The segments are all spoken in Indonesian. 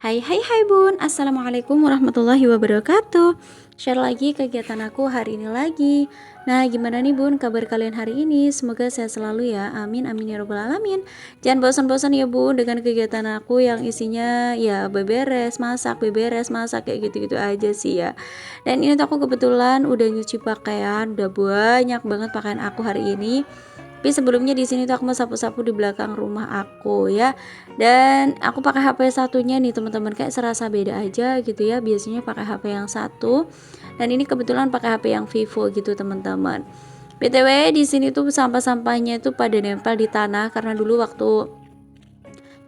Hai bun, assalamualaikum warahmatullahi wabarakatuh. Share lagi kegiatan aku hari ini lagi. Nah, gimana nih bun kabar kalian hari ini? Semoga sehat selalu ya, amin amin ya robbal alamin. Jangan bosan-bosan ya bun dengan kegiatan aku yang isinya ya beberes masak kayak gitu-gitu aja sih ya. Dan ini tuh aku kebetulan udah nyuci pakaian, udah banyak banget pakaian aku hari ini. Tapi sebelumnya di sini tuh aku mau sapu-sapu di belakang rumah aku ya. Dan aku pakai HP satunya nih teman-teman, kayak serasa beda aja gitu ya. Biasanya pakai HP yang satu dan ini kebetulan pakai HP yang Vivo gitu teman-teman. BTW di sini tuh sampah-sampahnya itu pada nempel di tanah karena dulu waktu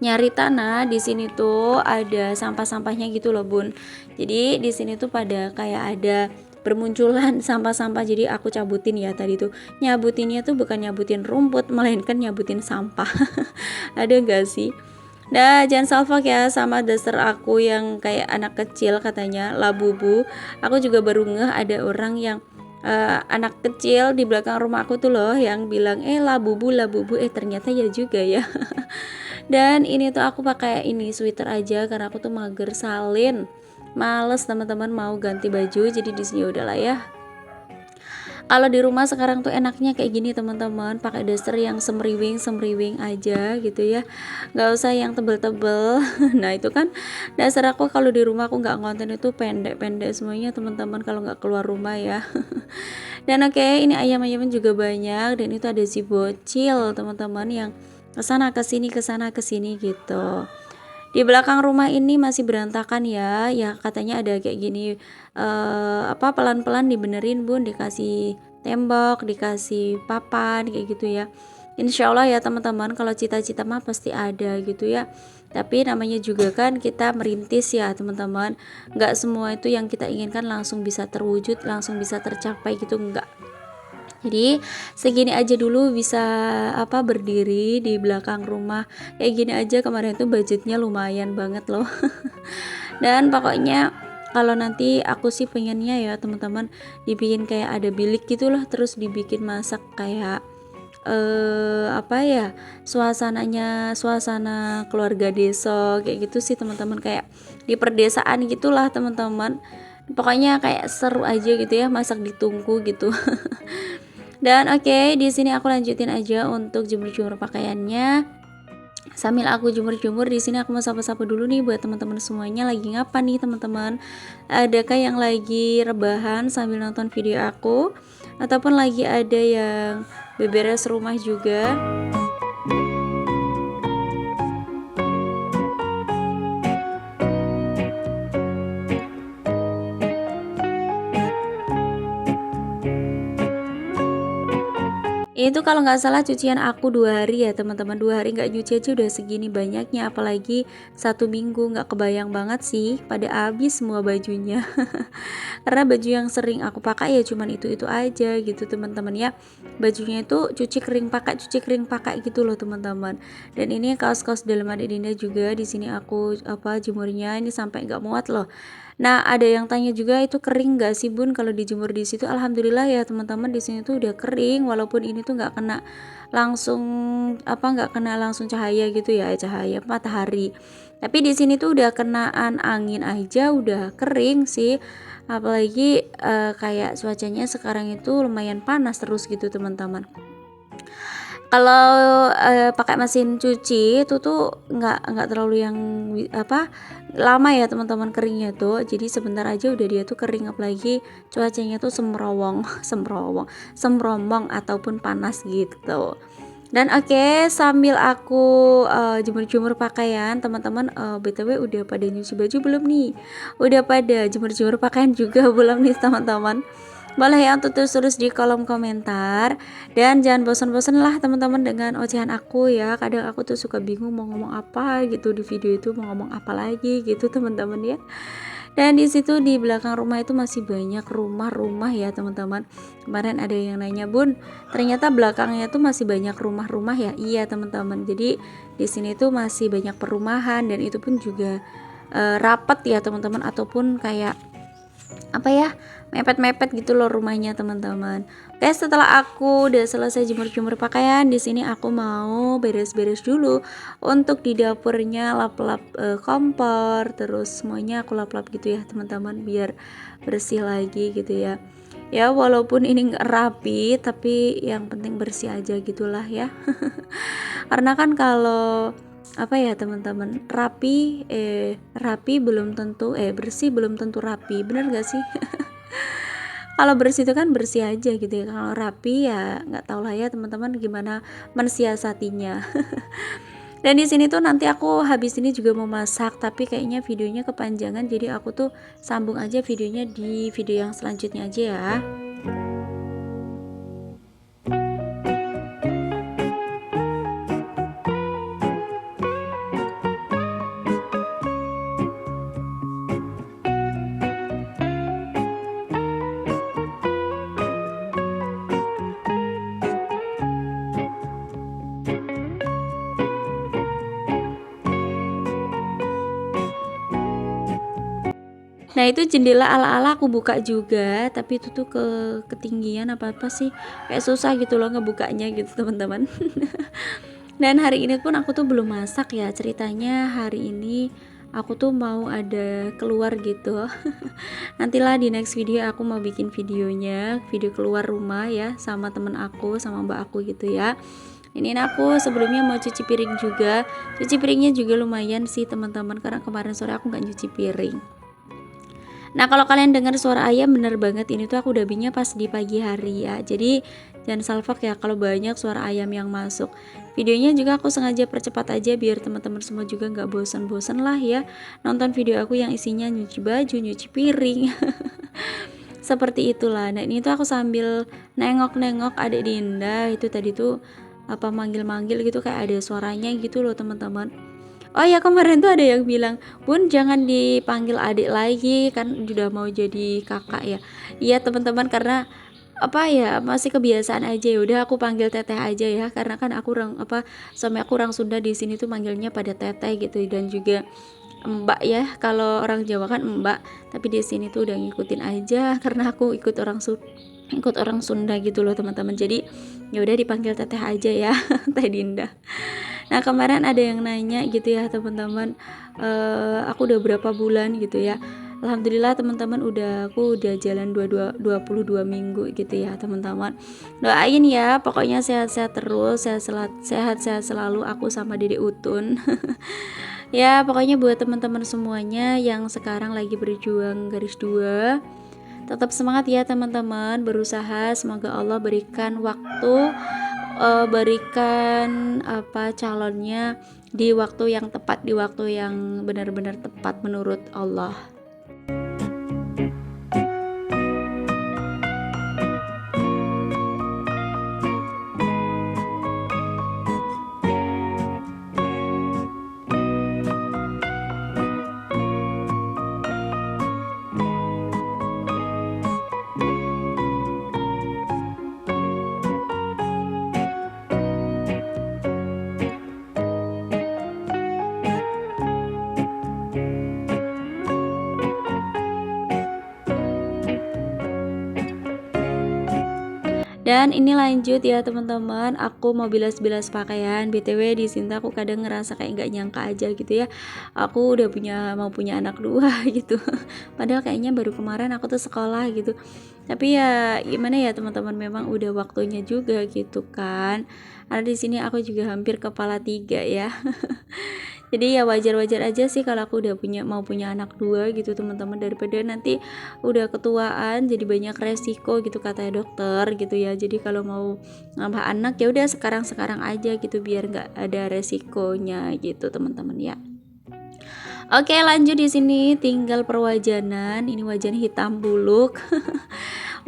nyari tanah di sini tuh ada sampah-sampahnya gitu loh bun. Jadi di sini tuh pada kayak ada bermunculan sampah-sampah, jadi aku cabutin ya tadi tuh. Nyabutinnya tuh bukan nyabutin rumput melainkan nyabutin sampah. Ada gak sih? Nah, jangan salfok ya sama dasar aku yang kayak anak kecil katanya labubu. Aku juga baru ngeh ada orang yang anak kecil di belakang rumah aku tuh loh yang bilang labubu ternyata ya juga ya. Dan ini tuh aku pakai ini sweater aja karena aku tuh mager salin. Males teman-teman mau ganti baju, jadi di sini udahlah ya. Kalau di rumah sekarang tuh enaknya kayak gini teman-teman, pakai daster yang semriwing aja gitu ya, nggak usah yang tebel-tebel. Nah itu kan dasar aku kalau di rumah aku nggak konten itu pendek-pendek semuanya teman-teman kalau nggak keluar rumah ya. Dan oke, ini ayam-ayaman juga banyak dan itu ada si bocil teman-teman yang kesana kesini gitu. Di belakang rumah ini masih berantakan ya, katanya ada kayak gini pelan-pelan dibenerin bun, dikasih tembok, dikasih papan kayak gitu ya. Insya Allah ya teman-teman, kalau cita-cita mah pasti ada gitu ya. Tapi namanya juga kan kita merintis ya teman-teman, nggak semua itu yang kita inginkan langsung bisa terwujud, langsung bisa tercapai gitu, enggak. Jadi segini aja dulu bisa berdiri di belakang rumah kayak gini aja, kemarin tuh budgetnya lumayan banget loh. Dan pokoknya kalau nanti aku sih pengennya ya teman-teman dibikin kayak ada bilik gitulah, terus dibikin masak kayak suasana keluarga desa kayak gitu sih teman-teman, kayak di perdesaan gitulah teman-teman. Pokoknya kayak seru aja gitu ya, masak ditunggu gitu. Dan oke, di sini aku lanjutin aja untuk jemur-jemur pakaiannya. Sambil aku jemur-jemur di sini aku mau sapa-sapa dulu nih buat teman-teman semuanya, lagi ngapa nih teman-teman? Adakah yang lagi rebahan sambil nonton video aku ataupun lagi ada yang beberes rumah juga? Itu kalau nggak salah cucian aku 2 hari ya teman-teman, 2 hari nggak nyuci aja udah segini banyaknya, apalagi 1 minggu, nggak kebayang banget sih pada habis semua bajunya. Karena baju yang sering aku pakai ya cuman itu aja gitu teman-teman ya, bajunya itu cuci kering pakai gitu loh teman-teman. Dan ini kaos-kaos dalam adik Dinda juga di sini aku jemurnya ini sampai nggak muat loh. Nah, ada yang tanya juga itu kering gak sih bun kalau dijemur di situ? Alhamdulillah ya teman-teman, di sini tuh udah kering walaupun ini tuh nggak kena langsung cahaya gitu ya, cahaya matahari. Tapi di sini tuh udah kenaan angin aja udah kering sih. Apalagi kayak cuacanya sekarang itu lumayan panas terus gitu teman-teman. Kalau pakai mesin cuci itu tuh nggak terlalu yang lama ya teman-teman keringnya tuh, jadi sebentar aja udah dia tuh kering, apalagi cuacanya tuh semromong ataupun panas gitu. Dan oke, sambil aku jemur-jemur pakaian teman-teman, btw udah pada nyuci baju belum nih? Udah pada jemur-jemur pakaian juga belum nih teman-teman? Boleh ya untuk terus di kolom komentar. Dan jangan bosan-bosan lah teman-teman dengan ocehan aku ya, kadang aku tuh suka bingung mau ngomong apa gitu di video itu, mau ngomong apa lagi gitu teman-teman ya. Dan di situ di belakang rumah itu masih banyak rumah-rumah ya teman-teman. Kemarin ada yang nanya, bun ternyata belakangnya tuh masih banyak rumah-rumah ya? Iya teman-teman, jadi di sini tuh masih banyak perumahan dan itu pun juga rapat ya teman-teman, ataupun kayak apa ya, mepet-mepet gitu loh rumahnya teman-teman. Oke, setelah aku udah selesai jemur-jemur pakaian, di sini aku mau beres-beres dulu untuk di dapurnya, lap-lap kompor, terus semuanya aku lap-lap gitu ya teman-teman, biar bersih lagi gitu ya. Ya walaupun ini nggak rapi, tapi yang penting bersih aja gitulah ya. Karena kan kalau apa ya teman-teman, rapi belum tentu bersih belum tentu rapi, bener gak sih? Kalau bersih itu kan bersih aja gitu ya, kalau rapi ya nggak tahu lah ya teman-teman gimana mensiasatinya. Dan di sini tuh nanti aku habis ini juga mau masak, tapi kayaknya videonya kepanjangan, jadi aku tuh sambung aja videonya di video yang selanjutnya aja ya. Nah itu jendela ala-ala aku buka juga, tapi itu tuh ketinggian apa sih, kayak susah gitu loh ngebukanya gitu teman-teman. Dan hari ini pun aku tuh belum masak ya, ceritanya hari ini aku tuh mau ada keluar gitu. Nantilah di next video aku mau bikin videonya, video keluar rumah ya, sama temen aku, sama mbak aku gitu ya. Ini aku sebelumnya mau cuci piring juga. Cuci piringnya juga lumayan sih teman-teman, karena kemarin sore aku nggak nyuci piring. Nah kalau kalian dengar suara ayam, bener banget, ini tuh aku dubbingnya pas di pagi hari ya, jadi jangan salfok ya kalau banyak suara ayam yang masuk. Videonya juga aku sengaja percepat aja biar teman-teman semua juga nggak bosan-bosan lah ya nonton video aku yang isinya nyuci baju, nyuci piring. Seperti itulah. Nah ini tuh aku sambil nengok-nengok adik Dinda itu tadi tuh apa manggil-manggil gitu, kayak ada suaranya gitu loh teman-teman. Oh ya kemarin tuh ada yang bilang, Bun jangan dipanggil adik lagi kan udah mau jadi kakak ya. Iya teman-teman, karena apa ya masih kebiasaan aja, ya udah aku panggil teteh aja ya, karena kan aku suami aku orang Sunda, di sini tuh manggilnya pada teteh gitu, dan juga mbak ya, kalau orang Jawa kan mbak, tapi di sini tuh udah ngikutin aja karena aku ikut orang Sunda gitu loh teman-teman, jadi ya udah dipanggil teteh aja ya. Teh Dinda. Nah kemarin ada yang nanya gitu ya teman-teman, aku udah berapa bulan gitu ya. Alhamdulillah teman-teman, aku udah jalan 22 minggu gitu ya teman-teman. Doain ya pokoknya sehat-sehat terus, sehat-sehat selalu aku sama Dede Utun. Ya pokoknya buat teman-teman semuanya yang sekarang lagi berjuang garis 2, tetap semangat ya teman-teman, berusaha, semoga Allah berikan waktu, berikan calonnya di waktu yang tepat, di waktu yang benar-benar tepat menurut Allah. Dan ini lanjut ya teman-teman, aku mau bilas-bilas pakaian. BTW di sini aku kadang ngerasa kayak nggak nyangka aja gitu ya, aku udah mau punya anak 2 gitu. Padahal kayaknya baru kemarin aku tuh sekolah gitu. Tapi ya gimana ya teman-teman, memang udah waktunya juga gitu kan. Karena di sini aku juga hampir kepala 3 ya. Jadi ya wajar-wajar aja sih kalau aku udah mau punya anak 2 gitu teman-teman, daripada nanti udah ketuaan jadi banyak resiko gitu kata dokter gitu ya. Jadi kalau mau nambah anak ya udah sekarang aja gitu, biar nggak ada resikonya gitu teman-teman ya. Oke lanjut, di sini tinggal perwajanan. Ini wajan hitam buluk.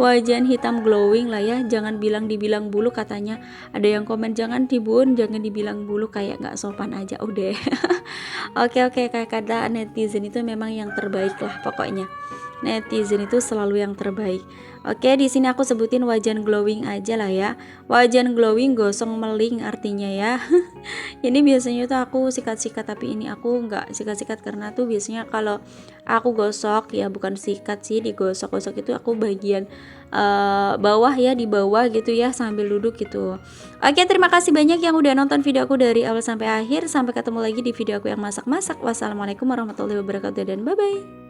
Wajan hitam glowing lah ya, jangan dibilang bulu, katanya ada yang komen jangan dibilang bulu, kayak nggak sopan aja udah. Oke kayak kata netizen itu memang yang terbaik lah pokoknya. netizen itu selalu yang terbaik. Oke, di sini aku sebutin wajan glowing aja lah ya. Wajan glowing gosong meling artinya ya. Ini biasanya tuh aku sikat-sikat, tapi ini aku nggak sikat-sikat karena tuh biasanya kalau aku gosok ya bukan sikat sih, digosok-gosok itu aku bagian bawah ya, di bawah gitu ya sambil duduk gitu. Oke, terima kasih banyak yang udah nonton video aku dari awal sampai akhir. Sampai ketemu lagi di video aku yang masak-masak. Wassalamualaikum warahmatullahi wabarakatuh dan bye bye.